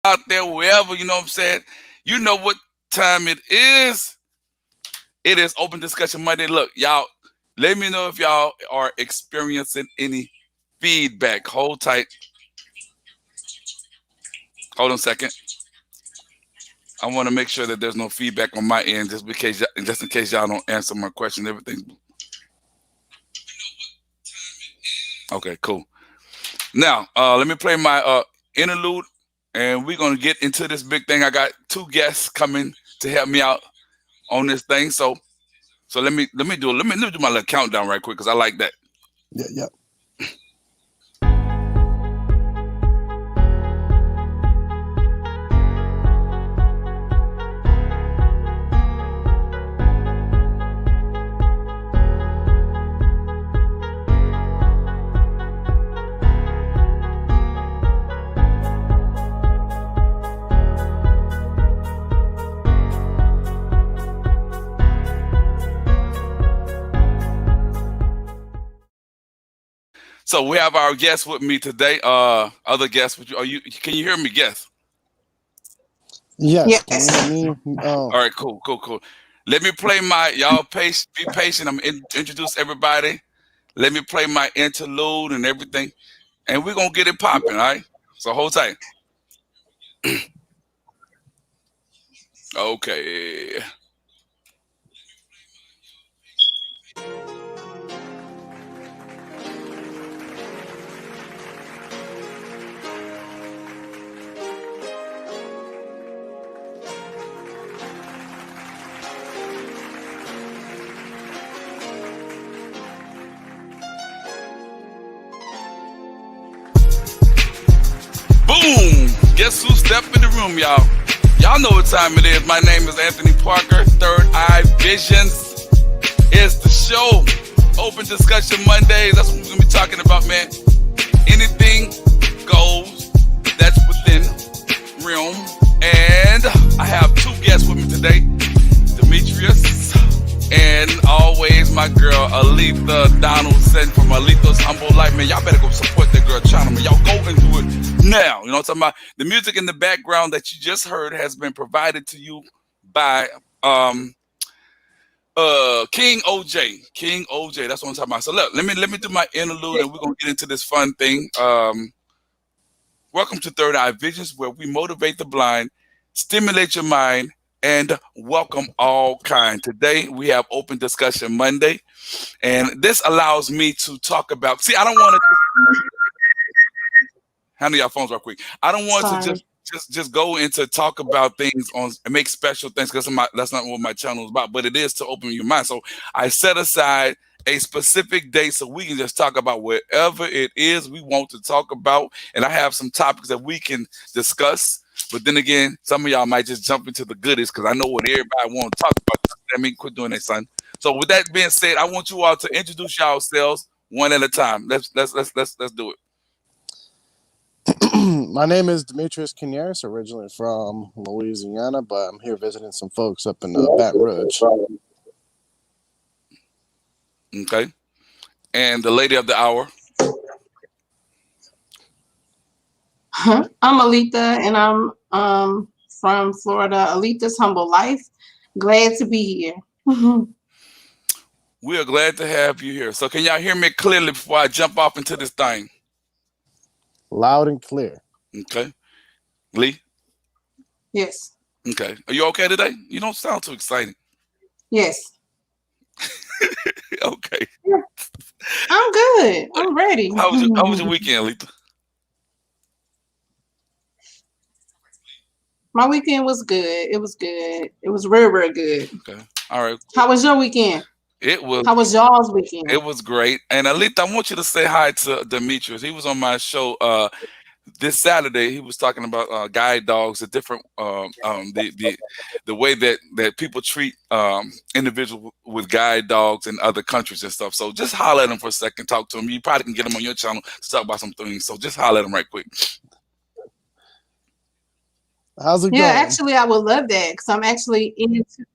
out there, wherever, you know what I'm saying? You know what time it is. It is Open Discussion Monday. Look, y'all, let me know if y'all are experiencing any feedback. Hold tight. Hold on a second. I want to make sure that there's no feedback on my end, just in case y'all don't answer my question. Everything. Okay, cool. Now, let me play my interlude, and we're gonna get into this big thing. I got two guests coming to help me out on this thing. So let me do my little countdown right quick because I like that. Yeah. So we have our guests with me today. Other guests, can you hear me, guests? Yes. Yes. Can you hear me? All right, cool. Let me play y'all be patient. I'm gonna introduce everybody. Let me play my interlude and everything, and we're gonna get it popping, all right? So hold tight. Okay. Boom! Guess who stepped in the room, y'all? Y'all know what time it is. My name is Anthony Parker. Third Eye Visions is the show. Open Discussion Mondays. That's what we're going to be talking about, man. Anything goes that's within realm. And I have two guests with me today. Demetrius and always my girl Landon Donovan from Alita's Humble Life. Man, y'all better go support that girl channel, man. Y'all go and do it now. You know what I'm talking about? The music in the background that you just heard has been provided to you by King OJ. King OJ. That's what I'm talking about. So look, let me do my interlude and we're gonna get into this fun thing. Welcome to Third Eye Visions, where we motivate the blind, stimulate your mind, and welcome all kind. Today we have Open Discussion Monday, and this allows me to talk about. See, I don't want to handle y'all phones real quick. I don't want to just go into talk about things on and make special things because that's not what my channel is about. But it is to open your mind. So I set aside a specific day so we can just talk about whatever it is we want to talk about, and I have some topics that we can discuss. But then again, some of y'all might just jump into the goodies because I know what everybody want to talk about. I mean, quit doing that, son. So with that being said, I want you all to introduce yourselves one at a time. Let's do it. My name is Demetrius Canaris, originally from Louisiana, but I'm here visiting some folks up in Baton Rouge. Okay. And the lady of the hour. I'm Alita, and I'm from Florida. Alita's Humble Life. Glad to be here. We are glad to have you here. So can y'all hear me clearly before I jump off into this thing? Loud and clear. Okay. Lee? Yes. Okay. Are you okay today? You don't sound too excited. Yes. Okay. Yeah. I'm good. I'm ready. How was your weekend, Alita? My weekend was good. It was good. It was real, real good. Okay. All right. How was your weekend? It was. How was y'all's weekend? It was great. And Alita, I want you to say hi to Demetrius. He was on my show this Saturday. He was talking about guide dogs, the different the way that people treat individuals with guide dogs in other countries and stuff. So just holler at him for a second, talk to him. You probably can get him on your channel to talk about some things. So just holler at him right quick. How's it going? Yeah, actually, I would love that because I'm actually into.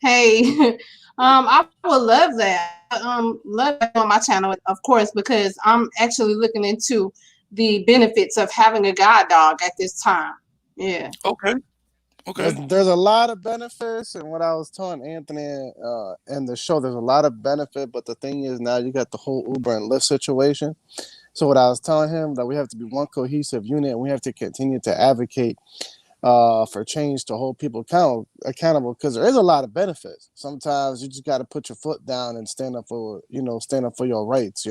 Hey, I would love that. Love that on my channel, of course, because I'm actually looking into the benefits of having a guide dog at this time. Yeah. Okay. Okay. There's a lot of benefits, and what I was telling Anthony in the show, there's a lot of benefit, but the thing is now you got the whole Uber and Lyft situation. So what I was telling him that we have to be one cohesive unit, and we have to continue to advocate for change to hold people accountable because there is a lot of benefits. Sometimes you just got to put your foot down and stand up for your rights.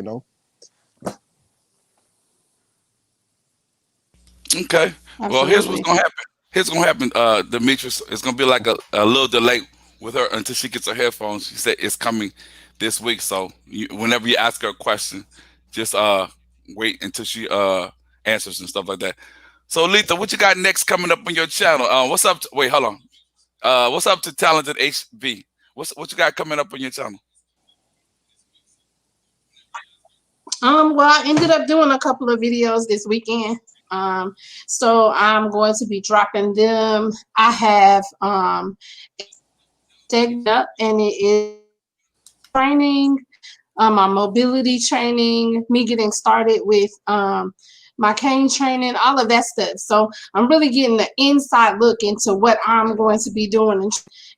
Okay. Well, here's what's Absolutely. gonna happen. Here's what's gonna happen. Demetrius, it's gonna be like a little delay with her until she gets her headphones. She said it's coming this week. So whenever you ask her a question, just wait until she answers and stuff like that. So Letha, what you got next coming up on your channel? What's up? Wait, hold on. What's up to Talented HB? What you got coming up on your channel? Well, I ended up doing a couple of videos this weekend. So I'm going to be dropping them. I have tagged up, and it is training, my mobility training, me getting started with my cane training, all of that stuff. So I'm really getting the inside look into what I'm going to be doing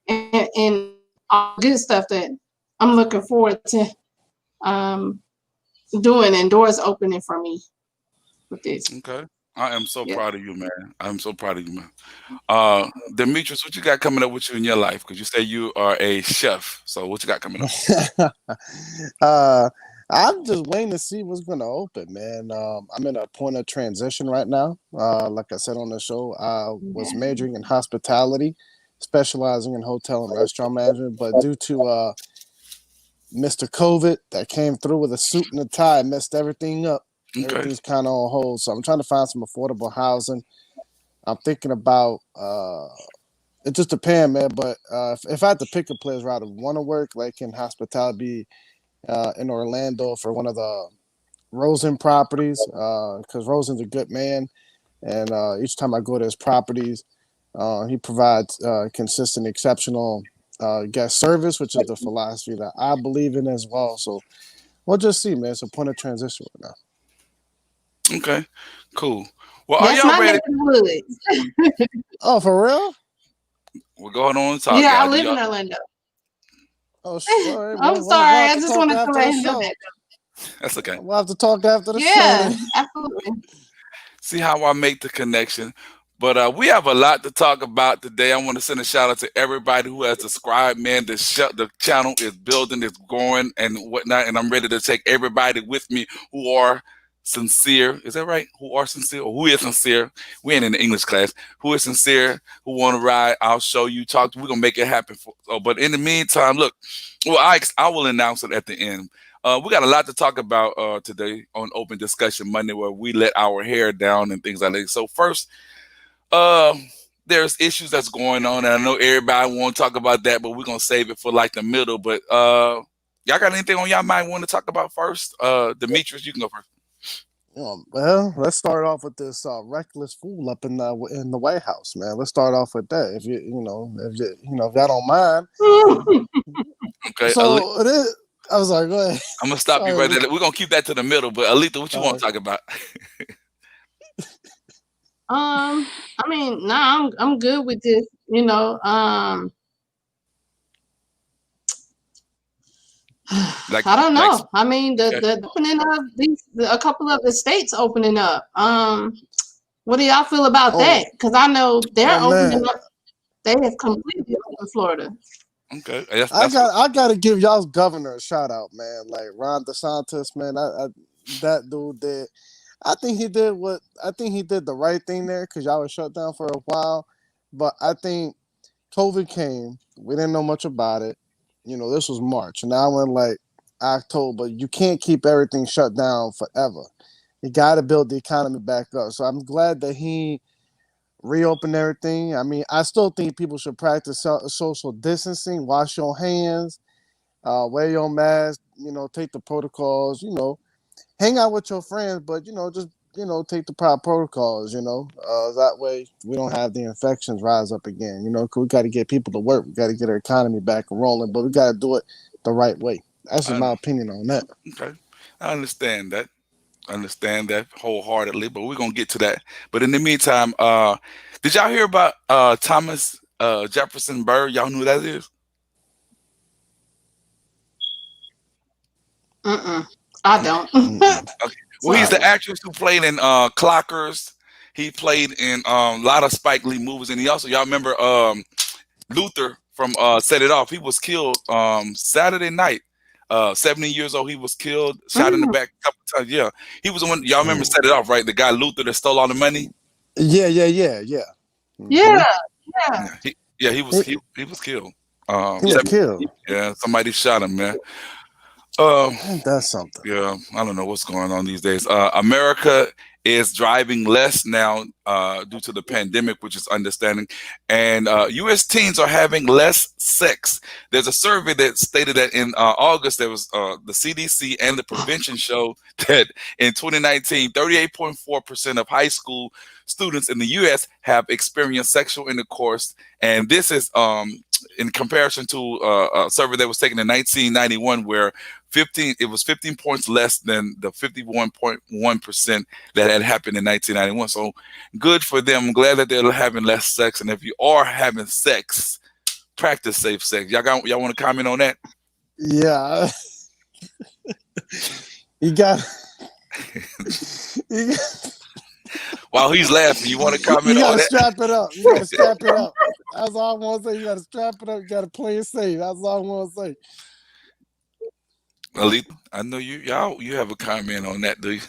and all good stuff that I'm looking forward to doing and doors opening for me with this. Okay. I am so Yeah. proud of you, man. I'm so proud of you, man. Demetrius, what you got coming up with you in your life? Because you say you are a chef. So what you got coming up? uh, I'm just waiting to see what's going to open, man. I'm in a point of transition right now. Like I said on the show, I was majoring in hospitality, specializing in hotel and restaurant management, but due to Mr. COVID that came through with a suit and a tie, messed everything up. Okay. Everything's kind of on hold. So I'm trying to find some affordable housing. I'm thinking about it just depends, man. But if I had to pick a place where I'd want to work, like in hospitality, in Orlando for one of the Rosen properties, because Rosen's a good man, and each time I go to his properties, he provides consistent, exceptional guest service, which is the philosophy that I believe in as well. So we'll just see, man. It's a point of transition right Okay. Cool. Well, are That's y'all my ready? neck of the woods. now. Oh, for real? We're going on and talk, Yeah, I y'all. live in Orlando. Oh, all right. I'm We'll sorry. have I to just talk wanted to after let the him know show. that. That's okay. We'll have to talk after the show. Yeah, Then. absolutely. See how I make the connection. But we have a lot to talk about today. I want to send a shout out to everybody who has subscribed, man. The channel is building, it's growing, and whatnot. And I'm ready to take everybody with me who are sincere. Is that right? Who are sincere or who is sincere? We ain't in the English class. Who is sincere? Who want to ride? I'll show you. Talk. We're gonna make it happen. But in the meantime, look. Well, I will announce it at the end. We got a lot to talk about today on Open Discussion Monday, where we let our hair down and things like that. So first, uh, there's issues that's going on, and I know everybody want to talk about that, but we're gonna save it for like the middle. But y'all got anything on y'all mind want to talk about first? Demetrius, you can go first. Well, let's start off with this reckless fool up in the White House, man. Let's start off with that. If if y'all don't mind. Okay, So it is. I was like, go ahead. I'm gonna stop you Sorry, right Lee. there. We're gonna keep that to the middle. But Alita, what you All want to right. talk about? I mean, nah, I'm good with this. Like, I don't like, know. I mean, okay. the opening of a couple of the states opening up. What do y'all feel about Oh, that? Because I know they're man, opening up. They have completely opened Florida. Okay, that's what. I gotta give y'all's governor a shout out, man. Like Ron DeSantis, man. That dude did. I think he did the right thing there because y'all was shut down for a while. But I think COVID came. We didn't know much about it. This was March. And now we're in like October. You can't keep everything shut down forever. You got to build the economy back up. So I'm glad that he reopened everything. I mean, I still think people should practice social distancing, wash your hands, wear your mask, take the protocols, hang out with your friends, but, just, take the proper protocols, that way we don't have the infections rise up again, 'cause we got to get people to work. We got to get our economy back and rolling, but we got to do it the right way. That's just I, my opinion on that. okay, I understand that. Understand that wholeheartedly, but we're gonna get to that. But in the meantime, did y'all hear about Thomas Jefferson Bird? Y'all know who that is? Mm-mm. I don't. Mm-mm. Okay. Well, he's the Sorry. actress who played in Clockers. He played in a lot of Spike Lee movies, and he also, y'all remember Luther from Set It Off. He was killed Saturday night. 70 years old. He was killed, shot in the Mm, back a couple times. Yeah, he was the one. Y'all remember Mm. Set It Off, right? The guy Luther that stole all the money. Yeah, yeah, yeah, yeah. yeah, Hmm. yeah. Yeah, he was He, he was killed. he was Seven, killed. yeah, somebody shot him, man. Um, Ain't that something? Yeah, I don't know what's going on these days. America is driving less now due to the pandemic, which is understanding. And U.S. teens are having less sex. There's a survey that stated that in August, there was the CDC and the prevention show that in 2019, 38.4% of high school students in the U.S. have experienced sexual intercourse. And this is in comparison to a survey that was taken in 1991, where 15 it was 15 points less than the 51.1% that had happened in 1991. So good for them. I'm glad that they're having less sex. And if you are having sex, practice safe sex. Y'all want to comment on that? Yeah, you got, you While he's laughing, you want to comment you got on to that? strap it up. You got to strap it up. That's all I want to say. You got to strap it up. You got to play it safe. That's all I want to say. Alita, I know you have a comment on that, do you?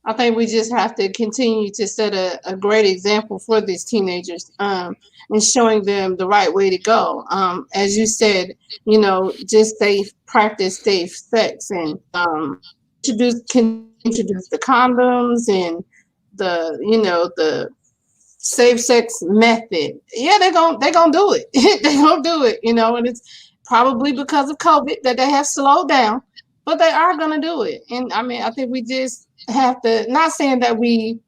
I think we just have to continue to set a great example for these teenagers, and showing them the right way to go. As you said, just safe practice safe sex, and introduce the condoms and the safe sex method. Yeah, they're gonna do it. They're gonna do it. And it's probably because of COVID that they have slowed down, but they are gonna do it. And I mean, I think we just have to, not saying that we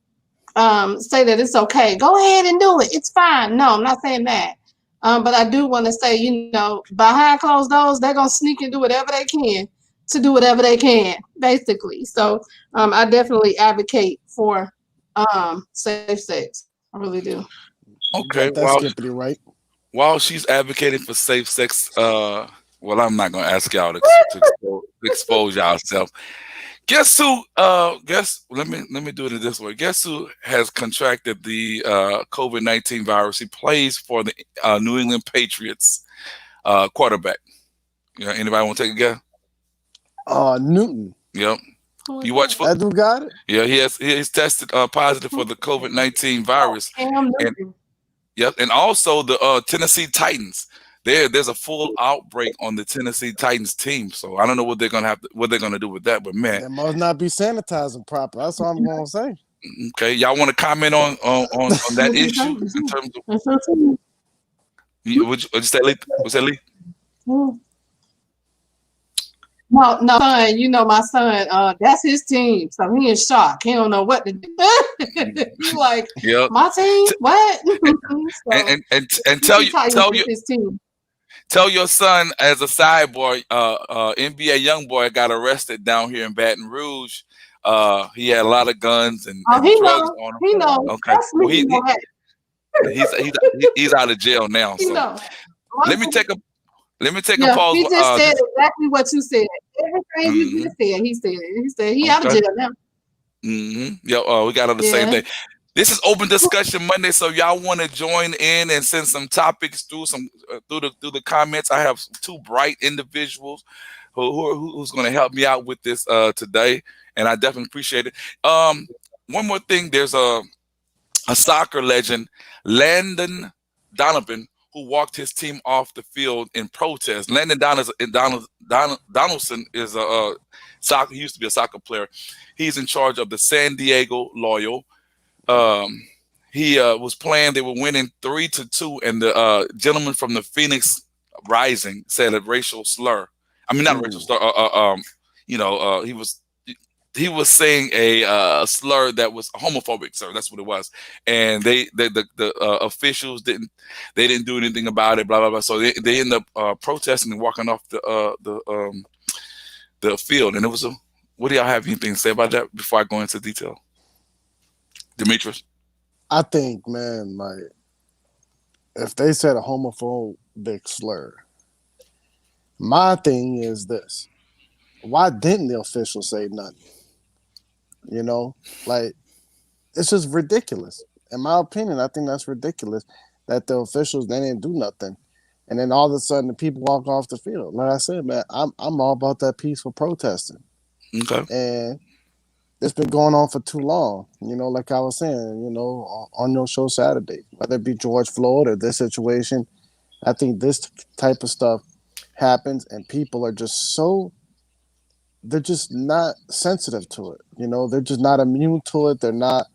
say that it's okay. Go ahead and do it. It's fine. No, I'm not saying that. But I do want to say, behind closed doors, they're gonna sneak and do whatever they can to do whatever they can, basically. So I definitely advocate for safe sex. I really do. You Okay, got that skippity right. while she's advocating for safe sex, well, I'm not gonna ask y'all to, expose yourself. Guess who? Guess let me do it this way. Guess who has contracted the COVID-19 virus? He plays for the New England Patriots quarterback. Anybody want to take a guess? Newton. Yep. Who is You watch that? foot? That dude got it. Yeah, he's tested positive for the COVID-19 Oh, virus, Cam and Newton. yep, and also the Tennessee Titans. There's a full outbreak on the Tennessee Titans team, so I don't know what they're gonna do with that. But man, They must not be sanitizing proper. That's all I'm gonna say. okay, y'all want to comment on that issue in terms of That's so true. what'd you say, Lee? What's that, Lee? No, no, son, my son, that's his team. So he in shock. He don't know what to do. He like, Yep. my team? What? And So and Tennessee Titans is his team. tell your son as a sidebar, NBA young boy got arrested down here in Baton Rouge. He had a lot of guns Oh, and he drugs know. on him. He know. Okay, That's me. well he's out of jail now. He So know. let me take a let me take a Yeah, pause. he just said exactly what you said. Everything you Mhm, just said, he said it. He said he out of okay. jail now. Yeah, we got on the same Yeah. day. This is Open Discussion Monday, so y'all want to join in and send some topics through the comments. I have two bright individuals who's going to help me out with this today, and I definitely appreciate it. One more thing, there's a soccer legend, Landon Donovan, who walked his team off the field in protest. Donaldson is a soccer. He used to be a soccer player. He's in charge of the San Diego Loyal. Um, he was playing. They were winning 3-2, and the gentleman from the Phoenix Rising said a racial slur. I mean, not a racial Ooh. slur. He was saying a slur that was homophobic, sir. That's what it was. And the officials didn't do anything about it. Blah blah blah. So they ended up protesting and walking off the field, and it was What do y'all have anything to say about that before I go into detail? Demetrius? I think, man, like if they said a homophobic slur, my thing is this: why didn't the official say nothing? You know, like it's just ridiculous. In my opinion, I think that's ridiculous that the officials they didn't do nothing, and then all of a sudden the people walk off the field. Like I said, man, I'm all about that peaceful protesting, Okay. and it's been going on for too long. You know, like I was saying, you know, on your show Saturday, whether it be George Floyd or this situation, I think this type of stuff happens, and people are just so they're just not sensitive to it. You know, they're just not immune to it. They're not.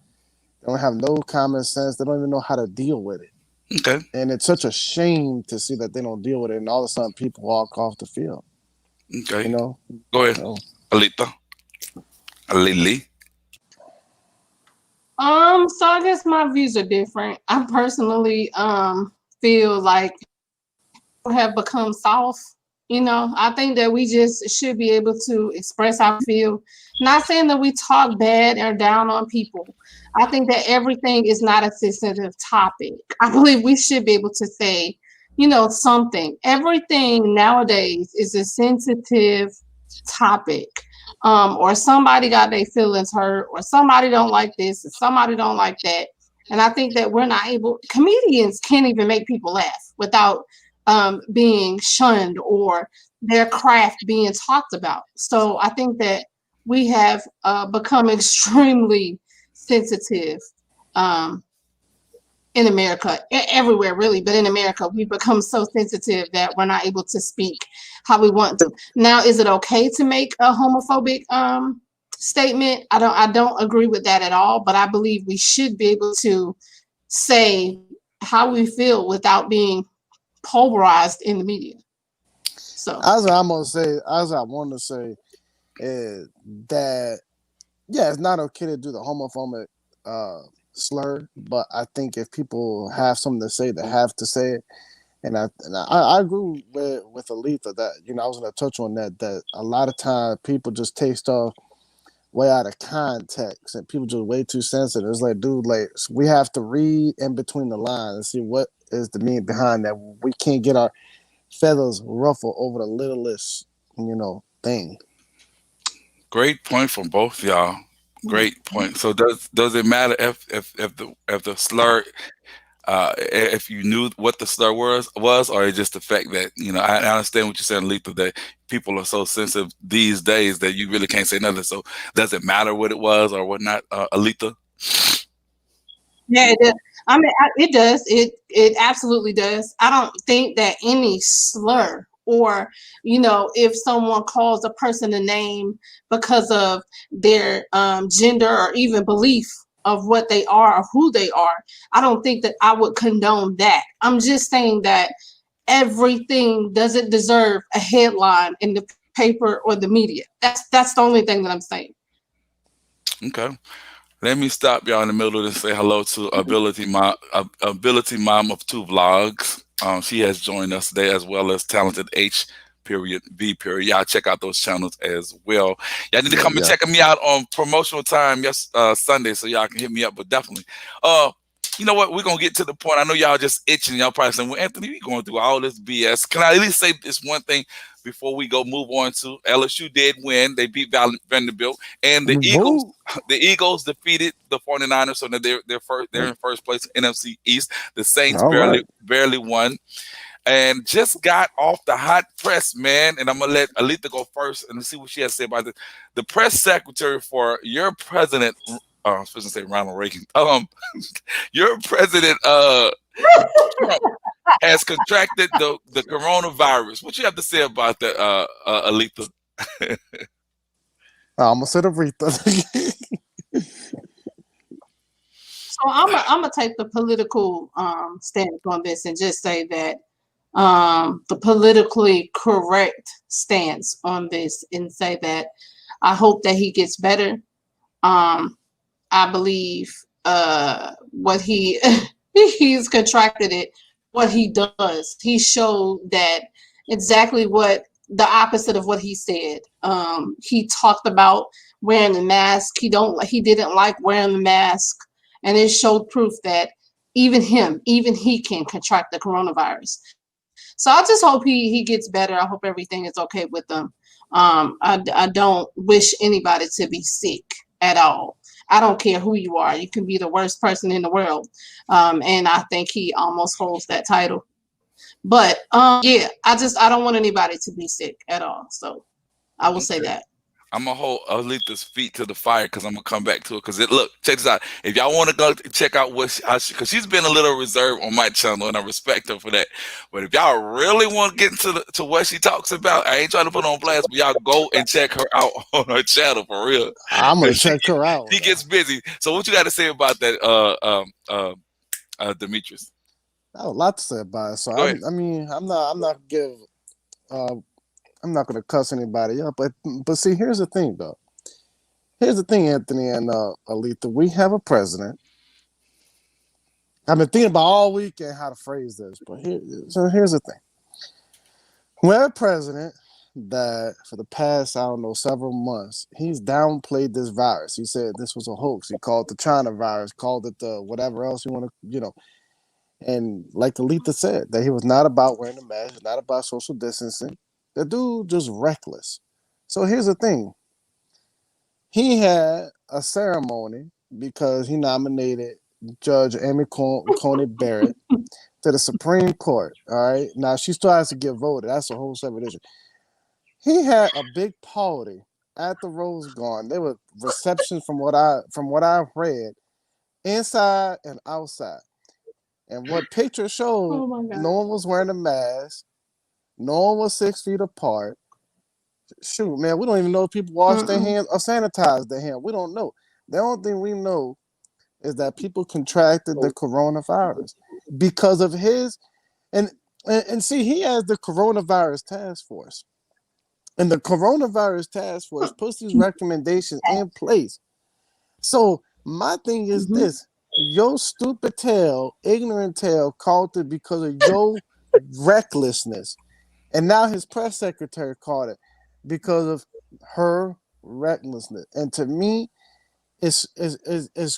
They don't have no common sense. They don't even know how to deal with it. Okay. And it's such a shame to see that they don't deal with it, and all of a sudden people walk off the field. You Okay. know, Go ahead. so Alita. Alili. So I guess my views are different. I personally feel like have become soft. You know, I think that we just should be able to express how we feel. Not saying that we talk bad or down on people. I think that everything is not a sensitive topic. I believe we should be able to say, you know, something. Everything nowadays is a sensitive topic. Or somebody got their feelings hurt, or somebody don't like this, or somebody don't like that. And I think that we're not able, comedians can't even make people laugh without being shunned or their craft being talked about. So I think that we have become extremely sensitive um, in America, everywhere really, but in America, we've become so sensitive that we're not able to speak how we want to. Now, is it okay to make a homophobic statement? I don't agree with that at all, but I believe we should be able to say how we feel without being polarized in the media. So as I'm gonna say, as I want to say, is that yeah, it's not okay to do the homophobic slur, but I think if people have something to say, they have to say it. And I agree with Aletha that I was gonna touch on that a lot of times people just take stuff way out of context and people just way too sensitive. It's like, dude, like we have to read in between the lines and see what is the meaning behind that. We can't get our feathers ruffled over the littlest, thing. Great point from both y'all. Great point. So does it matter if the slur if you knew what the slur was, or just the fact that I understand what you're saying, Letha, that people are so sensitive these days that you really can't say nothing. So does it matter what it was or whatnot, Letha? yeah, it does. It does. It absolutely does. I don't think that any slur or if someone calls a person a name because of their gender or even belief of what they are or who they are, I don't think that I would condone that. I'm just saying that everything doesn't deserve a headline in the paper or the media. That's the only thing that I'm saying. Okay. Let me stop y'all in the middle and say hello to Ability Mom of Two Vlogs. She has joined us today, as well as Talented H period V period. Y'all check out those channels as well. Y'all need to come and check me out on promotional time Sunday, so y'all can hit me up. But definitely, you know what? We're gonna get to the point. I know y'all just itching. Y'all probably saying, "Well, Anthony, we going through all this BS." Can I at least say this one thing before we move on to LSU did win. They beat Vanderbilt, and the Eagles. Boo. The Eagles defeated the 49ers, so they're in first place in NFC East. The Saints All right. barely won, and just got off the hot press, man. And I'm gonna let Alita go first and see what she has to say about this. The press secretary for your president, I was supposed to say Ronald Reagan. Your president, Trump, has contracted the coronavirus. What you have to say about that, Alita? I'm gonna sit Aretha. So I'm gonna take the political stance on this and just say that the politically correct stance on this and say that I hope that he gets better. I believe what he's contracted it. What he does, he showed that exactly what the opposite of what he said. He talked about wearing the mask. He didn't like wearing the mask, and it showed proof that even he can contract the coronavirus. So I just hope he gets better. I hope everything is okay with him. I don't wish anybody to be sick at all. I don't care who you are. You can be the worst person in the world. And I think he almost holds that title. But yeah, I don't want anybody to be sick at all. So I will say that. I'm gonna hold Alita's feet to the fire because I'm gonna come back to it. Because look, check this out. If y'all want to go check out because she's been a little reserved on my channel, and I respect her for that. But if y'all really want to get into to what she talks about, I ain't trying to put on blast, but y'all go and check her out on her channel for real. I'm gonna check her out. She gets busy. So what you got to say about that, Demetrius? I have a lot to say about it. So I'm not gonna cuss anybody up, but see, here's the thing though. Here's the thing, Anthony and Alita. We have a president. I've been thinking about all weekend how to phrase this, but here's the thing. We have a president that for the past, I don't know, several months, he's downplayed this virus. He said this was a hoax. He called it the China virus, called it the whatever else you want to, And like Alita said, that he was not about wearing a mask, not about social distancing. The dude just reckless. So here's the thing. He had a ceremony because he nominated Judge Amy Coney Barrett to the Supreme Court. All right. Now she still has to get voted. That's a whole separate issue. He had a big party at the Rose Garden. There were receptions from what I read, inside and outside. And what pictures showed, no one was wearing a mask. No one was 6 feet apart. Shoot, man, we don't even know if people wash their hands or sanitize their hands. We don't know. The only thing we know is that people contracted the coronavirus because of his and see, he has the coronavirus task force. And the coronavirus task force puts these recommendations in place. So my thing is this. Your stupid tail, ignorant tail, called it because of your recklessness. And now his press secretary caught it because of her recklessness. And to me, it's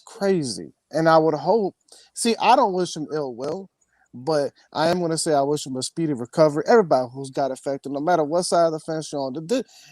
crazy. And I would hope, see, I don't wish him ill will, but I am going to say I wish him a speedy recovery. Everybody who's got affected, no matter what side of the fence you're on,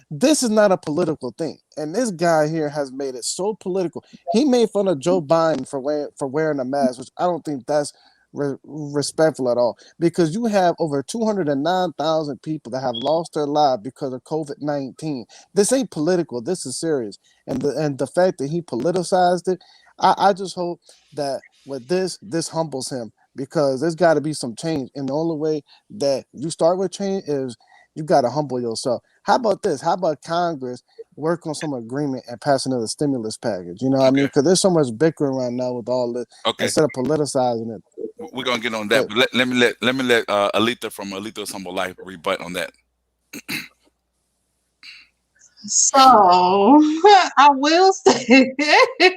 this is not a political thing. And this guy here has made it so political. He made fun of Joe Biden for wearing a mask, which I don't think that's respectful at all, because you have over 209,000 people that have lost their lives because of COVID-19. This ain't political. This is serious. And the fact that he politicized it, I just hope that with this humbles him, because there's got to be some change. And the only way that you start with change is you got to humble yourself. How about this? How about Congress work on some agreement and pass another stimulus package? You know what I mean? Because there's so much bickering right now with all this. Instead of politicizing it. We're gonna get on that, but let me let Alita from Alita's Humble Life rebut on that. So I will say that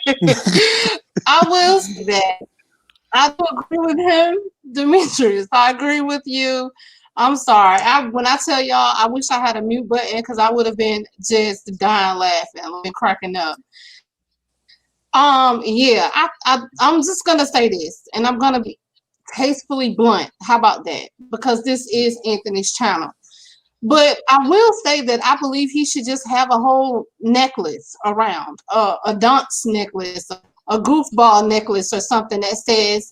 I do agree with him, Demetrius. I agree with you. I'm sorry. When I tell y'all, I wish I had a mute button because I would have been just dying laughing and cracking up. Yeah, I'm just gonna say this, and I'm gonna be tastefully blunt. How about that? Because this is Anthony's channel. But I will say that I believe he should just have a whole necklace around, a dunce necklace, a goofball necklace, or something that says,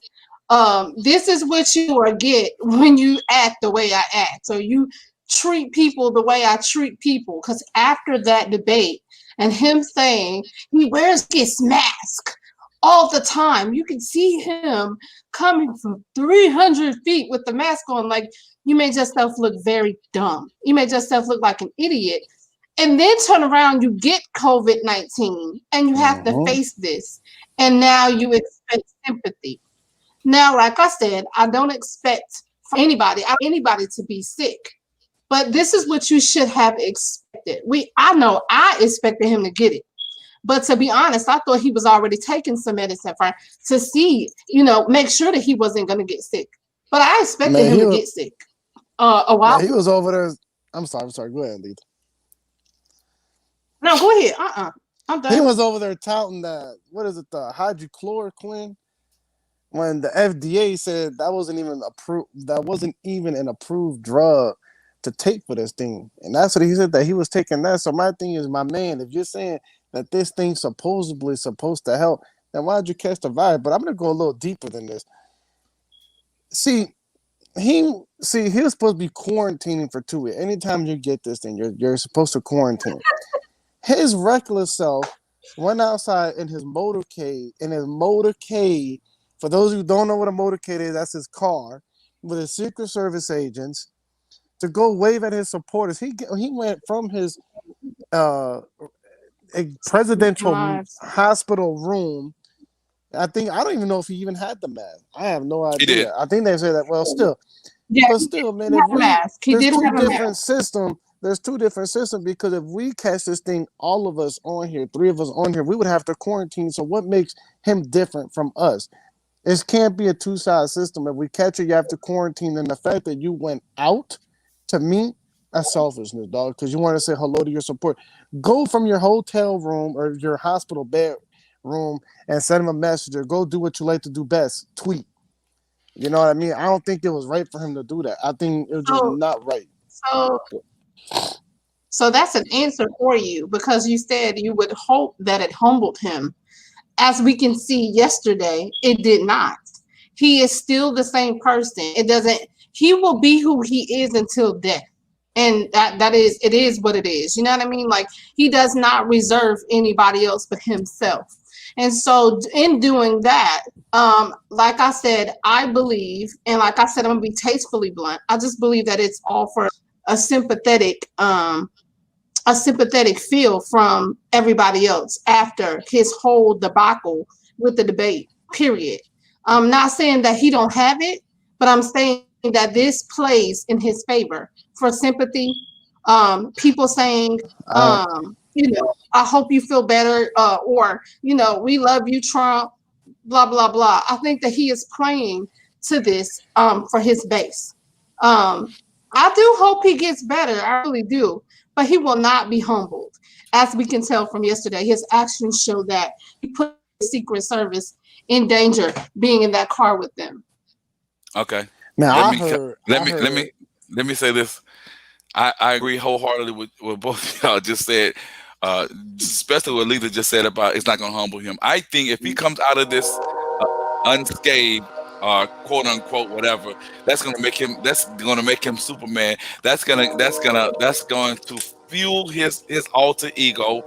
"This is what you will get when you act the way I act, or you treat people the way I treat people." Because after that debate and him saying he wears his mask all the time, you can see him coming from 300 feet with the mask on, like, you made yourself look very dumb. You made yourself look like an idiot. And then turn around, you get COVID-19 and you have to face this. And now you expect sympathy. Now, like I said, I don't expect anybody to be sick. But this is what you should have expected. I know I expected him to get it. But to be honest, I thought he was already taking some medicine to see, make sure that he wasn't going to get sick. But I expected him to get sick. A while. He was over there. I'm sorry. Go ahead, Lita. No, go ahead. I'm He done. was over there touting that, what is it, the hydrochloroquine, when the FDA said that wasn't even approved. That wasn't even an approved drug to take for this thing, and that's what he said, that he was taking that. So my thing is, my man, if you're saying that this thing supposedly supposed to help, then why'd you catch the virus? But I'm gonna go a little deeper than this. See, he was supposed to be quarantining for 2 weeks. Anytime you get this thing, you're supposed to quarantine. His reckless self went outside in his motorcade. For those who don't know what a motorcade is, that's his car with his Secret Service agents to go wave at his supporters. He went from his uh, presidential Lives. hospital room. I don't even know if he even had the mask. I have no He did. idea. I think they say that. Well, still, Yeah, but he still, man, had if a mask. He there's did two have a different mask. systems. There's two different systems, because if we catch this thing, all of us on here, three of us on here, we would have to quarantine. So what makes him different from us? It can't be a two-side system. If we catch it, you have to quarantine. And the fact that you went out, to me, that's selfishness, dog. Because you want to say hello to your support. Go from your hotel room or your hospital bed room and send him a message, or go do what you like to do best. Tweet. You know what I mean? I don't think it was right for him to do that. I think it was just So, not right. so, so that's an answer for you because you said you would hope that it humbled him. As we can see yesterday, it did not. He is still the same person. It doesn't. He will be who he is until death, and that is it is what it is. You know what I mean? Like he does not reserve anybody else but himself. And so, in doing that, like I said, I believe, and like I said, I'm gonna be tastefully blunt. I just believe that it's all for a sympathetic, a sympathetic feel from everybody else after his whole debacle with the debate. Period. I'm not saying that he don't have it, but I'm saying that this plays in his favor for sympathy. People saying, I I hope you feel better, or we love you, Trump. Blah blah blah. I think that he is playing to this for his base. Um, I do hope he gets better. I really do, but he will not be humbled, as we can tell from yesterday. His actions show that he put the Secret Service in danger being in that car with them. Okay. Now Let I me heard let I me let heard me let me say this. I agree wholeheartedly with what both of y'all just said, uh, especially what Lisa just said about it's not going to humble him. I think if he comes out of this uh, unscathed, quote unquote, whatever, That's going to make him Superman. That's going to fuel his alter ego.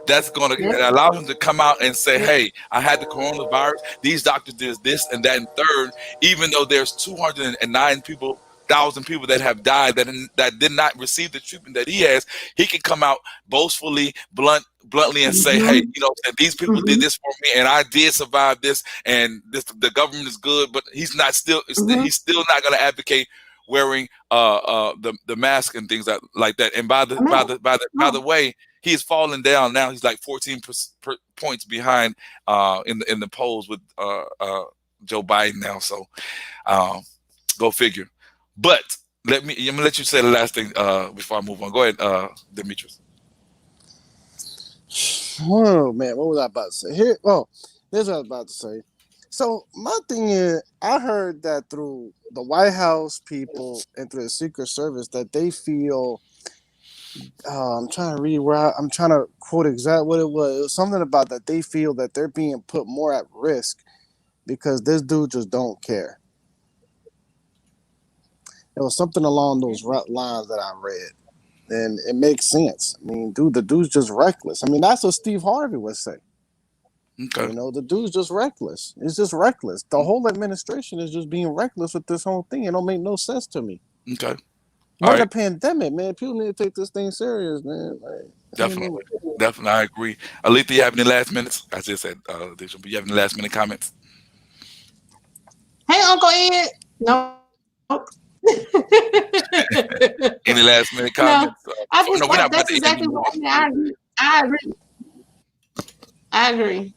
That's going Yep. to allow him to come out and say, "Hey, I had the coronavirus. These doctors did this and that and third." Even though there's 209 people 1,000 people that have died that did not receive the treatment that he has, he can come out boastfully, bluntly, and say, "Hey, Mm-hmm. and these people did Mm-hmm. this for me, and I did survive this, and the government is good." But Mm-hmm. he's still not going to advocate wearing the mask and things like that. And by the by No, the by the by the no. way, he's fallen down now. He's like 14 points behind in the polls with Joe Biden now. So um, go figure. But I'm gonna let you say the last thing before I move on. Go ahead, Demetrius. Oh man, what was I about to say? Here, oh, this is what I was about to say. So my thing is, I heard that through the White House people and through the Secret Service that they feel. I'm trying to read I'm trying to quote exact what it was. It was something about that they feel that they're being put more at risk because this dude just don't care. It was something along those lines that I read, and it makes sense. I mean, the dude's just reckless. I mean, that's what Steve Harvey would say. Okay. The dude's just reckless. It's just reckless. The whole administration is just being reckless with this whole thing. It don't make no sense to me. Okay. All We're in a right. pandemic, man. People need to take this thing serious, man. Like, Definitely. Definitely. I agree. Alita, you have any last minutes? I just said, but you have any last minute comments? Hey, Uncle Ed. Nope. Any last minute No, comments? I just No, we're not about that's to end exactly what anymore. I mean. I agree. I agree. I agree.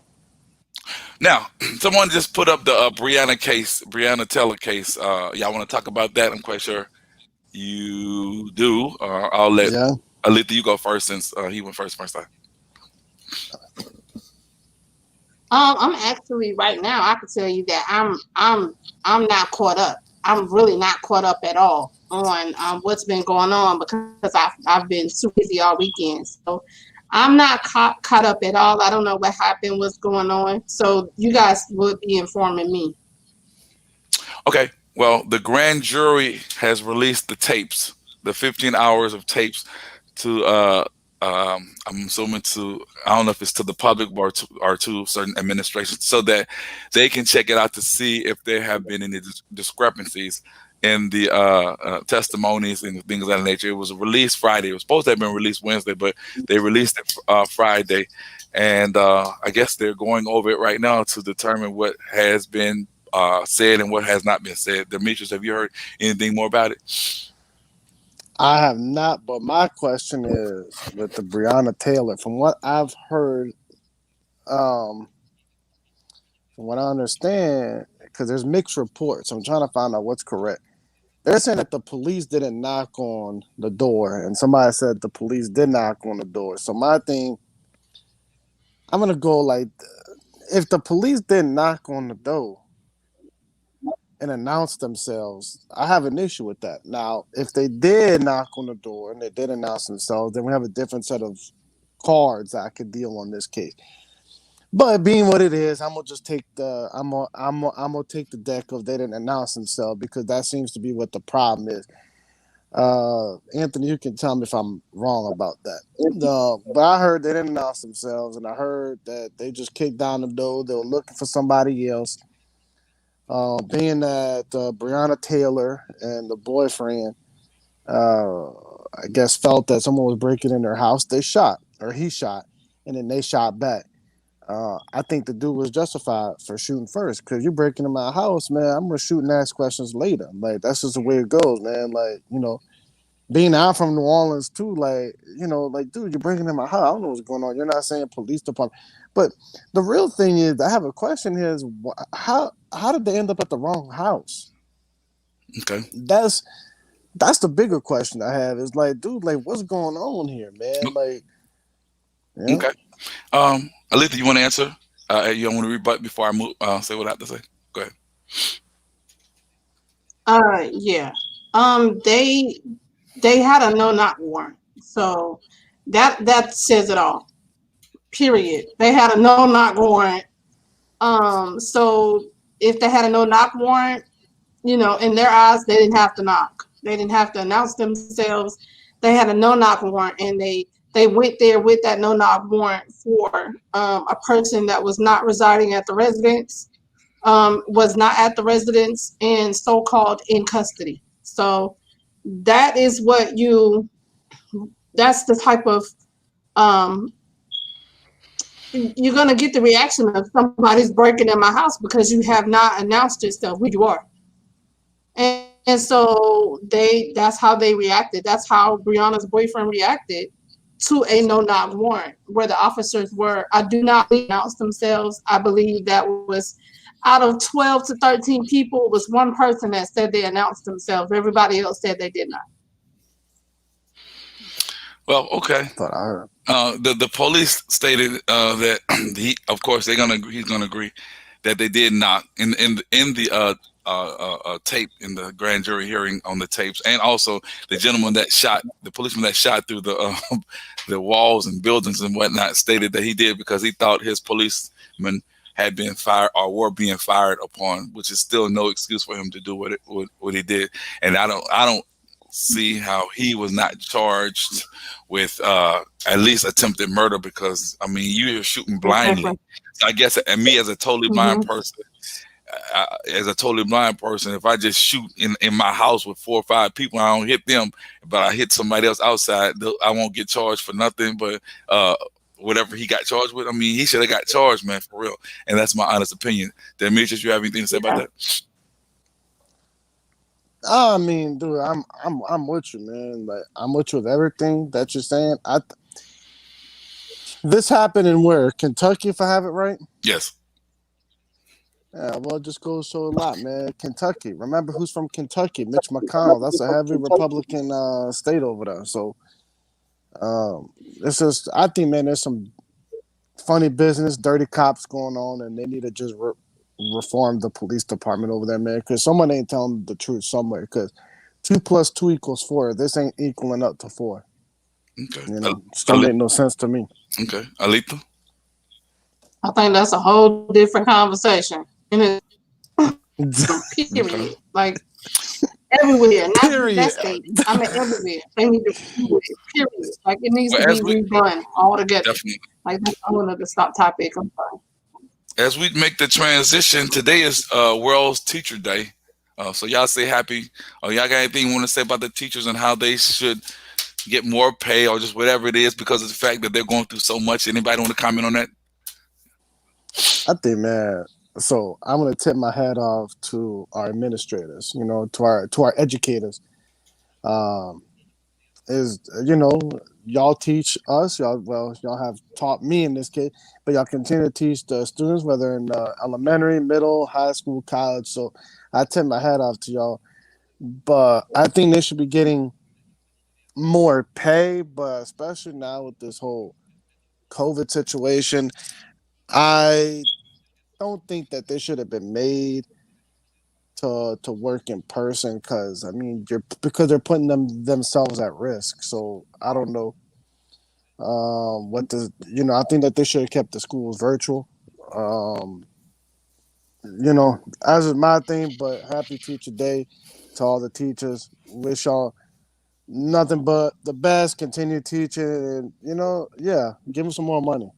Now, someone just put up the Breonna Taylor case. Y'all want to talk about that? I'm quite sure. You do. I'll let Yeah. Alita you go first since he went first time. I'm actually right now. I can tell you that I'm not caught up. I'm really not caught up at all on what's been going on because I've been too busy all weekend. So I'm not caught up at all. I don't know what happened, what's going on. So you guys would be informing me. Okay. Well, the grand jury has released the tapes, the 15 hours of tapes to I'm assuming to I don't know if it's to the public or to certain administrations so that they can check it out to see if there have been any discrepancies in the testimonies and things of that nature. It was released Friday. It was supposed to have been released Wednesday, but they released it Friday, and I guess they're going over it right now to determine what has been said and what has not been said. Demetrius, have you heard anything more about it? I have not, but my question is with the Breonna Taylor. From what I've heard, um, from what I understand, because there's mixed reports, I'm trying to find out what's correct. They're saying that the police didn't knock on the door, and somebody said the police did knock on the door. So my thing, I'm gonna go like, if the police didn't knock on the door and announce themselves, I have an issue with that. Now, if they did knock on the door and they did announce themselves, then we have a different set of cards I could deal on this case. But being what it is, I'm gonna just take the I'm gonna take the deck of they didn't announce themselves because that seems to be what the problem is. Anthony, you can tell me if I'm wrong about that. But I heard they didn't announce themselves, and I heard that they just kicked down the door. They were looking for somebody else. Being that Breonna Taylor and the boyfriend, I guess, felt that someone was breaking in their house, they shot, or he shot, and then they shot back. I think the dude was justified for shooting first because you're breaking in my house, man. I'm gonna shoot and ask questions later. Like that's just the way it goes, man. Like being out from New Orleans too, like like dude, you're breaking in my house. I don't know what's going on. You're not saying police department, but the real thing is, I have a question here: is how did they end up at the wrong house? Okay. That's that's the bigger question I have. Is like, dude, like what's going on here, man? Like, yeah. Okay. Alita, you want to answer? You don't want to rebut before I move? Say what I have to say. Go ahead. Yeah. They had a no knock warrant. So that says it all. Period. They had a no knock warrant. So if they had a no knock warrant, in their eyes, they didn't have to knock. They didn't have to announce themselves. They had a no knock warrant, and they went there with that no knock warrant for a person that was not residing at the residence, was not at the residence, and so called in custody. So that is what you. That's the type of um, you're gonna get the reaction of somebody's breaking in my house because you have not announced yourself who you are. And so that's how they reacted. That's how Brianna's boyfriend reacted to a no knock warrant, where the officers were, I do not believe, announced themselves. I believe that was out of 12 to 13 people, it was one person that said they announced themselves. Everybody else said they did not. Well, okay. But I heard. The police stated that of course he's gonna agree that they did knock in the tape in the grand jury hearing on the tapes, and also the policeman that shot through the the walls and buildings and whatnot stated that he did because he thought his policemen had been fired or were being fired upon, which is still no excuse for him to do what he did. And I don't see how he was not charged with at least attempted murder because I mean you're shooting blindly. So I guess and me as a totally blind Mm-hmm. person, if I just shoot in my house with 4 or 5 people, I don't hit them, but I hit somebody else outside, I won't get charged for nothing. But whatever he got charged with, I mean, he should have got charged, man, for real. And that's my honest opinion. Demetrius, you have anything to say about Yeah. that? I mean, dude, I'm with you, man. Like I'm with you with everything that you're saying. This happened in where? Kentucky, if I have it right. Yes. Yeah, well, it just goes to show a lot, man. Kentucky. Remember who's from Kentucky? Mitch McConnell. That's a heavy Republican state over there. So it's just, I think, man, there's some funny business, dirty cops going on, and they need to just reform the police department over there, man. Because someone ain't telling the truth somewhere. Because 2 + 2 = 4. This ain't equaling up to 4. Okay. You know, just don't make no sense to me. Okay. Alita? I think that's a whole different conversation. And Okay. period. Like everywhere, not just Period. that state. I mean everywhere. They need to do it. Period. Like it needs Well, to be redone altogether. definitely. Like that's another stop topic. I'm sorry. As we make the transition, today is World Teacher Day. So y'all say happy. Y'all got anything you want to say about the teachers and how they should get more pay or just whatever it is because of the fact that they're going through so much? Anybody want to comment on that? I think, man. So I'm gonna tip my hat off to our administrators. You know, to our educators. Um, is y'all teach us. Y'all have taught me in this case, but y'all continue to teach the students, whether in elementary, middle, high school, college. So I tip my hat off to y'all. But I think they should be getting more pay, but especially now with this whole COVID situation, I don't think that they should have been made to work in person because I mean because they're putting themselves at risk. So I don't know what the I think that they should have kept the schools virtual. Um, as is my thing, but happy Teacher Day to all the teachers. Wish y'all nothing but the best. Continue teaching, and yeah, give them some more money.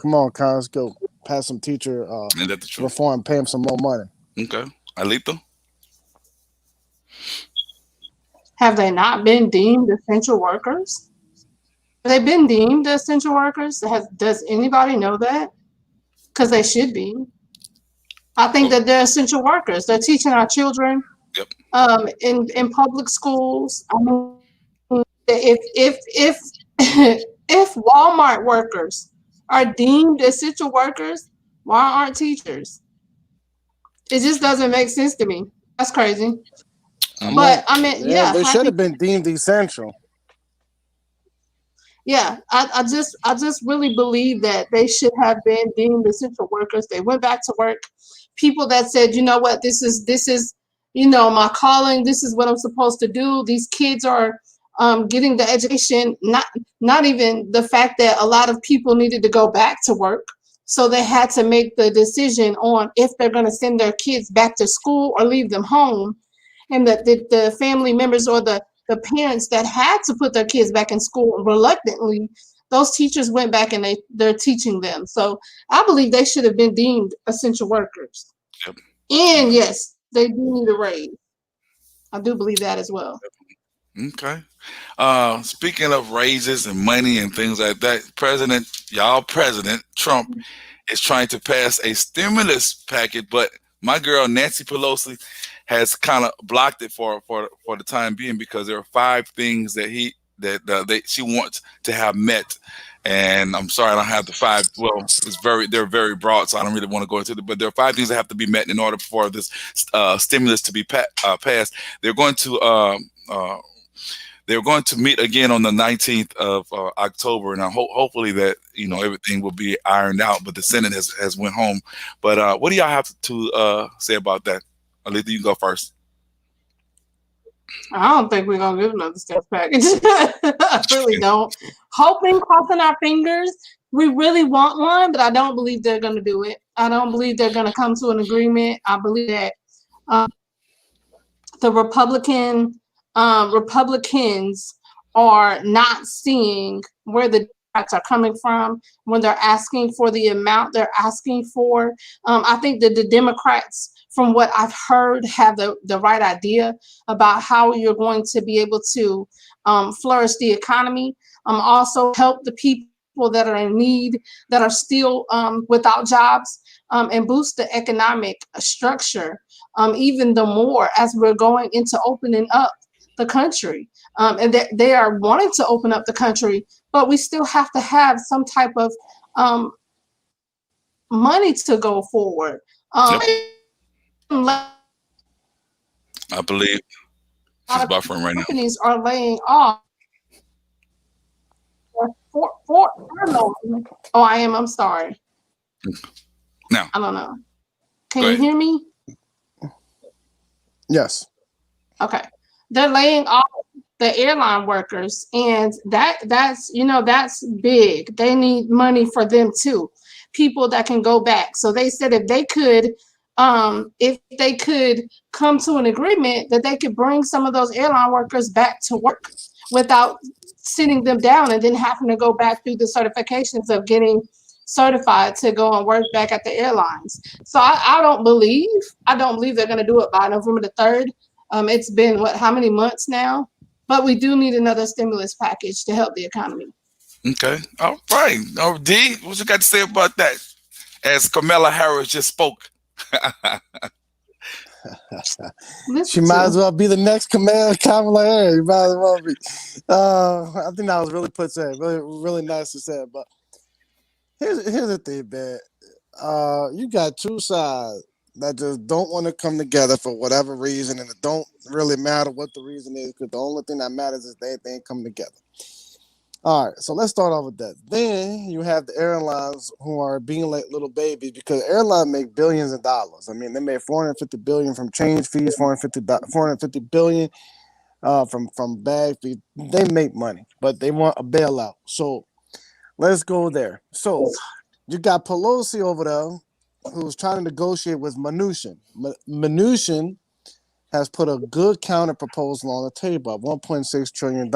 Come on, Cons, go pass some teacher Ain't that the truth? reform, pay them some more money. Okay. Alita? Have they not been deemed essential workers? Have they been deemed essential workers? Does anybody know that? Because they should be. I think that they're essential workers. They're teaching our children Yep. in public schools. I mean, if if Walmart workers are deemed essential workers, why aren't teachers? It just doesn't make sense to me. That's crazy. But I mean, yeah, yeah, they should happy. have been deemed essential. Yeah, I just really believe that they should have been deemed essential workers. They went back to work. People that said, you know what, this is my calling. This is what I'm supposed to do. These kids are getting the education. Not even the fact that a lot of people needed to go back to work, so they had to make the decision on if they're going to send their kids back to school or leave them home, and that the family members or the parents that had to put their kids back in school reluctantly, those teachers went back and they're teaching them. So I believe they should have been deemed essential workers. Yep. And yes, they do need a raise. I do believe that as well. Okay. Speaking of raises and money and things like that, President Trump is trying to pass a stimulus package, but my girl Nancy Pelosi has kind of blocked it for the time being because there are 5 things that she wants to have met. And I'm sorry, I don't have the 5. Well, they're very broad, so I don't really want to go into it. But there are 5 things that have to be met in order for this stimulus to be passed. They're going to meet again on the 19th of October, and hopefully that everything will be ironed out. But the Senate has went home. But what do y'all have to say about that? Alita, you go first. I don't think we're gonna get another stimulus package. I really don't. Hoping, crossing our fingers. We really want one, but I don't believe they're gonna do it. I don't believe they're gonna come to an agreement. I believe that the Republicans are not seeing where the Democrats are coming from when they're asking for the amount they're asking for. I think that the Democrats, from what I've heard, have the right idea about how you're going to be able to flourish the economy, also help the people that are in need, that are still without jobs, and boost the economic structure even the more as we're going into opening up the country. And they are wanting to open up the country, but we still have to have some type of money to go forward. Yep. A I believe she's lot of buffering right now. companies are laying off for furlough. Oh, I am. I'm sorry. Now, I don't know. Can go you ahead. hear me? Yes. Okay. They're laying off the airline workers, and that's big. They need money for them too. People that can go back. So they said if they could come to an agreement that they could bring some of those airline workers back to work without sitting them down and then having to go back through the certifications of getting certified to go and work back at the airlines. So I don't believe they're going to do it by November the 3rd. It's been how many months now? But we do need another stimulus package to help the economy. Okay. All right. Oh, D, what you got to say about that? As Kamala Harris just spoke. She might as well be the next Kamala Harris. You might as well be. I think that was really put said. Really, really nice to say. But here's the thing, man. You got two sides that just don't want to come together for whatever reason, and it don't really matter what the reason is, because the only thing that matters is they ain't come together. All right, so let's start off with that. Then you have the airlines who are being like little babies, because airlines make billions of dollars. I mean, they made $450 billion from change fees, $450 billion from bag fees. They make money, but they want a bailout. So let's go there. So you got Pelosi over there, who's trying to negotiate with Mnuchin. Mnuchin has put a good counter proposal on the table of $1.6 trillion.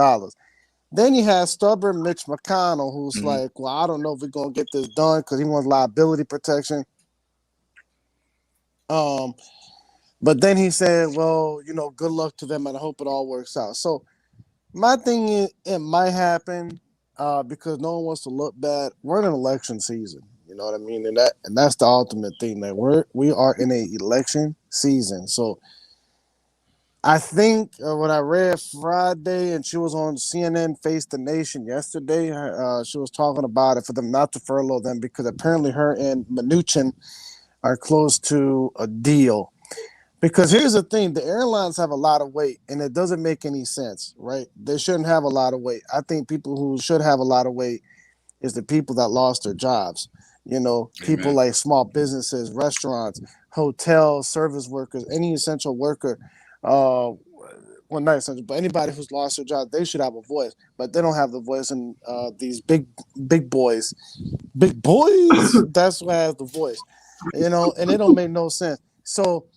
Then you have stubborn Mitch McConnell, who's like, well, I don't know if we're going to get this done because he wants liability protection. But then he said, well, good luck to them, and I hope it all works out. So my thing is, it might happen because no one wants to look bad. We're in an election season. You know what I mean? And that's the ultimate thing. That we are in an election season. So I think when I read Friday, and she was on CNN Face the Nation yesterday, she was talking about it for them not to furlough them because apparently her and Mnuchin are close to a deal. Because here's the thing, the airlines have a lot of weight, and it doesn't make any sense, right? They shouldn't have a lot of weight. I think people who should have a lot of weight is the people that lost their jobs. People Amen. like small businesses, restaurants, hotels, service workers, any essential worker. Well, not essential, but anybody who's lost their job, they should have a voice, but they don't have the voice. And these big boys, that's who has the voice, and it don't make no sense. So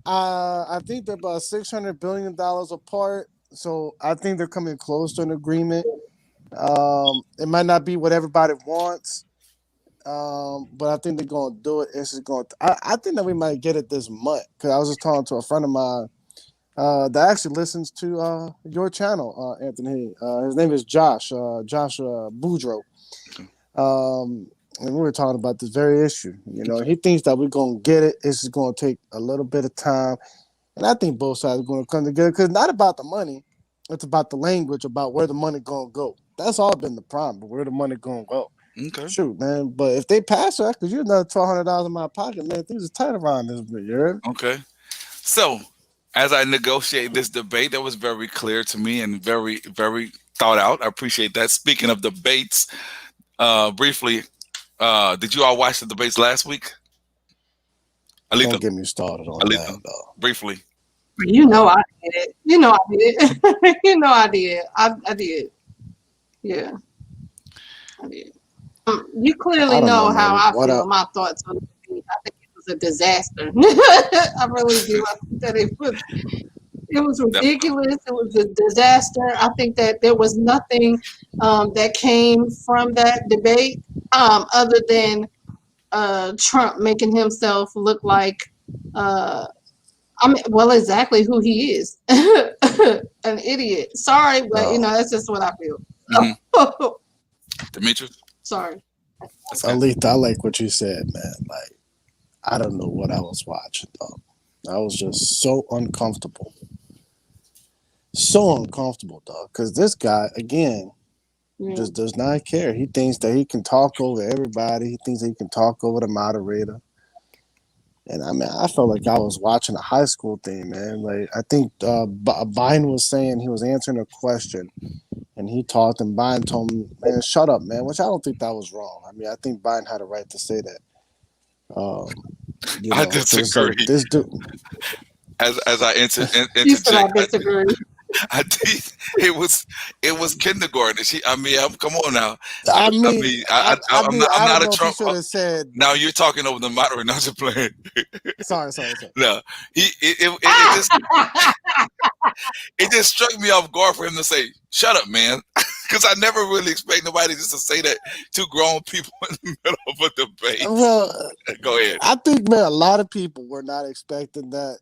I think they're about $600 billion apart. So I think they're coming close to an agreement. It might not be what everybody wants, but I think they're going to do it. It's just going. I think that we might get it this month, because I was just talking to a friend of mine that actually listens to your channel, Anthony. His name is Josh Boudreaux. And we were talking about this very issue. He thinks that we're going to get it. It's just going to take a little bit of time. And I think both sides are going to come together, because it's not about the money. It's about the language, about where the money going to go. That's all been the problem, but where the money going to go. Okay. Shoot, man. But if they pass that, because you're another $1,200 in my pocket, man, things are tight around this bit, you heard? Okay. So, as I negotiate this debate, that was very clear to me and very, very thought out. I appreciate that. Speaking of debates, briefly, did you all watch the debates last week? Alita, Don't get me started on Alita, that, though. briefly. You know I did it. You know I did. You know I did. I did. Yeah, I did. You clearly I don't know know, how man. I What feel. up? My thoughts on it. I think it was a disaster. I really do. I think that it was ridiculous. It was a disaster. I think that there was nothing that came from that debate other than Trump making himself look like exactly who he is. An idiot. Sorry, but that's just what I feel. Mm-hmm. Demetrius? Sorry. Alita, I like what you said, man. Like, I don't know what I was watching, though. I was just so uncomfortable. So uncomfortable, dog. Because this guy, again, just does not care. He thinks that he can talk over everybody. He thinks that he can talk over the moderator. And I mean, I felt like I was watching a high school thing, man. Like I think Biden was saying he was answering a question, and he talked, and Biden told him, "Man, shut up, man." Which I don't think that was wrong. I mean, I think Biden had a right to say that. Um, I because it's like disagree. this dude. As I You said I interject, disagree. I did. It was kindergarten. I mean, come on now. I I mean, mean, I'm not. I'm I don't not a know if he Trump. should have said. Now you're talking over the moderator. Not just playing. Sorry. No, it just struck me off guard for him to say, "Shut up, man," because I never really expect nobody just to say that to grown people in the middle of a debate. Well, Go ahead. I think, man, a lot of people were not expecting that,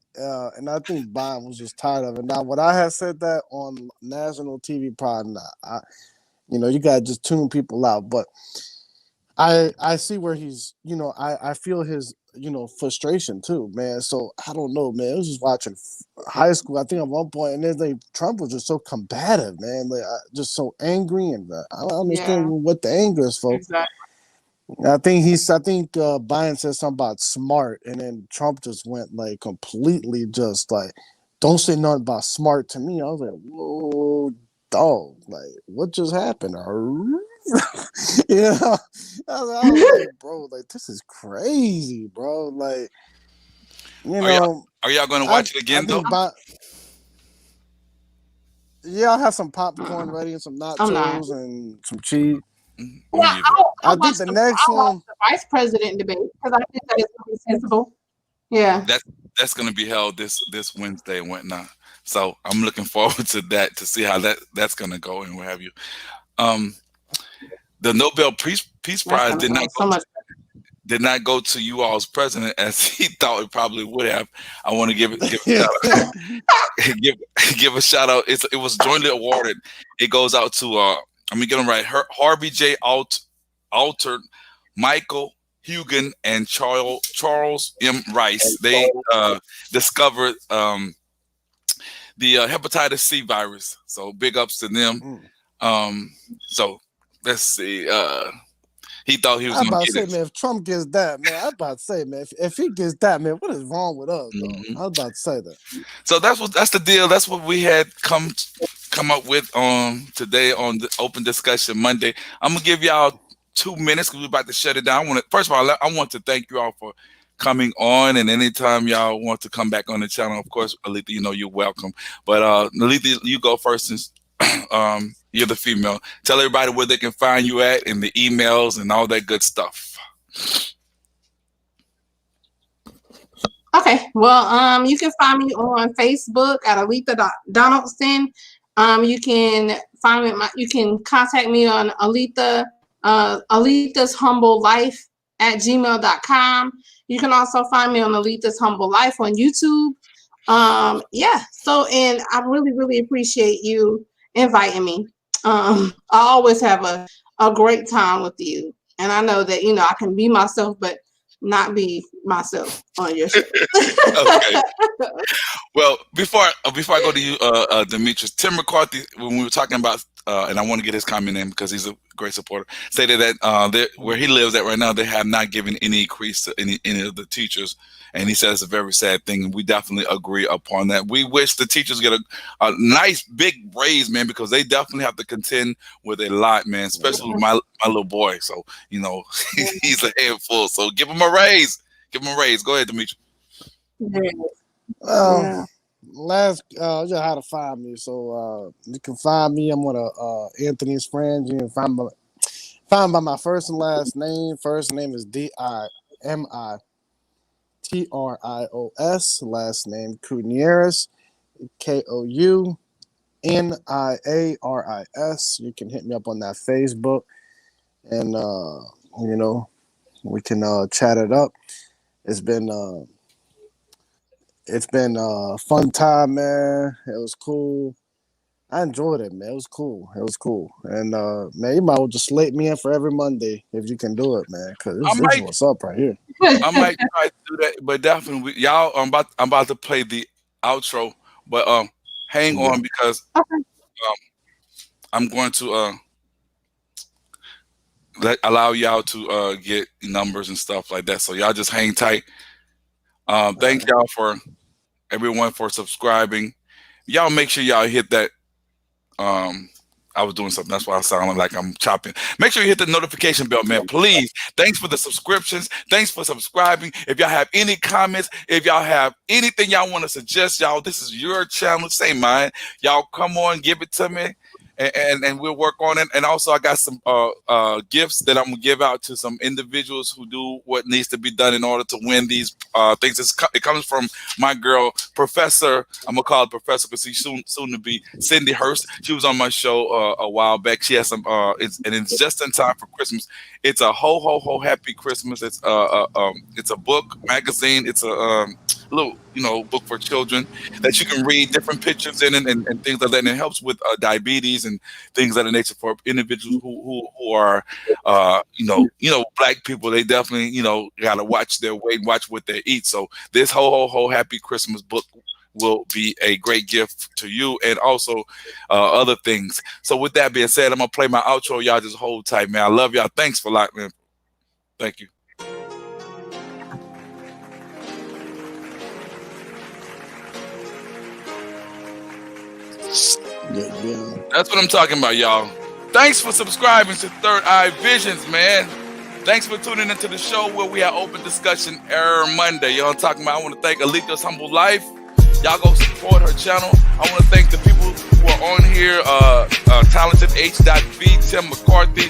and I think Biden was just tired of it. Now, would I have said that on national TV? Probably not. You gotta just tune people out. But I see where he's, I feel his, frustration too, man. So I don't know, man. I was just watching high school. I think at one point, and then Trump was just so combative, man. Like just so angry, and I don't understand Yeah, what the anger is for. exactly. I think Biden said something about smart, and then Trump just went like completely just like, don't say nothing about smart to me. I was like, whoa, dog, like what just happened? Yeah, I was like, bro, like this is crazy, bro. Like, you Are y'all know, are y'all going to I watch it I again though? think yeah, I'll have some popcorn ready and some I'm not. nachos and some cheese. I'm Well, gonna use it. I think the next I watch one. the vice president debate because I think that is really sensible. Yeah. That's going to be held this Wednesday and whatnot. So I'm looking forward to that to see how that's going to go and what have you. Um, the Nobel Peace That's Prize gonna go so much. did not go to you all's president as he thought it probably would have. I want to give a Yeah. shout out, give give a shout out. It was jointly awarded. It goes out to let me get them right. Harvey J. Alter, Michael Hugan, and Charles M. Rice. They discovered the hepatitis C virus. So big ups to them. Mm. Um, so let's see. He thought he was I gonna about to get say, it. man, if Trump gets that, man, I about to say, man, if he gets that, man, what is wrong with us, though? Mhm. I was about to say that. So that's the deal. That's what we had come up with on today on the open discussion Monday. I'm gonna give y'all 2 minutes because we're about to shut it down. First of all, I want to thank you all for coming on, and anytime y'all want to come back on the channel, of course, Alita, you're welcome. But Alita, you go first since you're the female. Tell everybody where they can find you at and the emails and all that good stuff. Okay. Well, you can find me on Facebook at Aletha Donaldson. You can find me. You can contact me on Aletha's Humble Life at gmail.com. You can also find me on Aletha's Humble Life on YouTube. Yeah. So, and I really, really appreciate you inviting me. I always have a great time with you, and I know that I can be myself, but not be myself on your show. Okay. Well, before I go to you, Demetrius, Tim McCarthy, when we were talking about, and I want to get his comment in because he's a great supporter, stated that where he lives at right now, they have not given any increase to any of the teachers, and he says it's a very sad thing, and we definitely agree upon that. We wish the teachers get a nice big raise, man, because they definitely have to contend with a lot, man, especially with my little boy. So he's a handful. So give him a raise. Give him a raise. Go ahead, Demetrius. Yeah. Well, Yeah. last just how to find me. So you can find me. I'm one of Anthony's friends. You can find by my first and last name. First name is Dimitros. Last name Kuniaris. Kouniaris. You can hit me up on that Facebook, and we can chat it up. It's been a fun time, man. It was cool. I enjoyed it, man. It was cool. And man, you might well just slate me in for every Monday if you can do it, man. Cause I this is might what's up right here. I might try to do that, but definitely y'all. I'm about to play the outro, but hang Yeah. on because I'm going to allow y'all to get numbers and stuff like that. So y'all just hang tight. Thank y'all for everyone for subscribing. Y'all make sure y'all hit that. I was doing something. That's why I sound like I'm chopping. Make sure you hit the notification bell, man. Please. Thanks for the subscriptions. Thanks for subscribing. If y'all have any comments, if y'all have anything y'all want to suggest, y'all, this is your channel. Say mine. Y'all come on, give it to me. And we'll work on it. And also, I got some gifts that I'm gonna give out to some individuals who do what needs to be done in order to win these things. It comes from my girl, Professor. I'm gonna call her Professor because she's soon to be Cindy Hurst. She was on my show a while back. She has some, and it's just in time for Christmas. It's a ho ho ho happy Christmas. It's a book magazine. It's a little book for children that you can read different pictures in and things like that, and it helps with diabetes and things of that nature for individuals who are black people. They definitely gotta watch their weight, watch what they eat. So this ho ho ho happy Christmas book will be a great gift to you, and also other things. So with that being said, I'm gonna play my outro. Y'all just hold tight, man. I love y'all. Thanks for locking in. Thank you. Yeah. That's what I'm talking about, y'all. Thanks for subscribing to Third Eye Visions, man. Thanks for tuning into the show where we have open discussion every Monday. You know what I'm talking about? I want to thank Alita's Humble Life. Y'all go support her channel. I want to thank the people who are on here. Talented H.V, Tim McCarthy,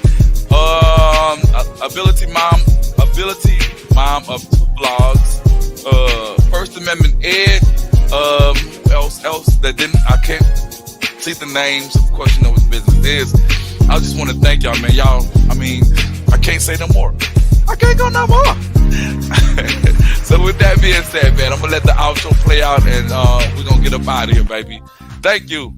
Ability Mom of 2 blogs, First Amendment Ed, who else that didn't, I can't see the names. Of course, you know what business is. I just want to thank y'all, man. Y'all, I can't say no more. I can't go no more. So with that being said, man, I'm going to let the outro play out, and we're going to get up out of here, baby. Thank you.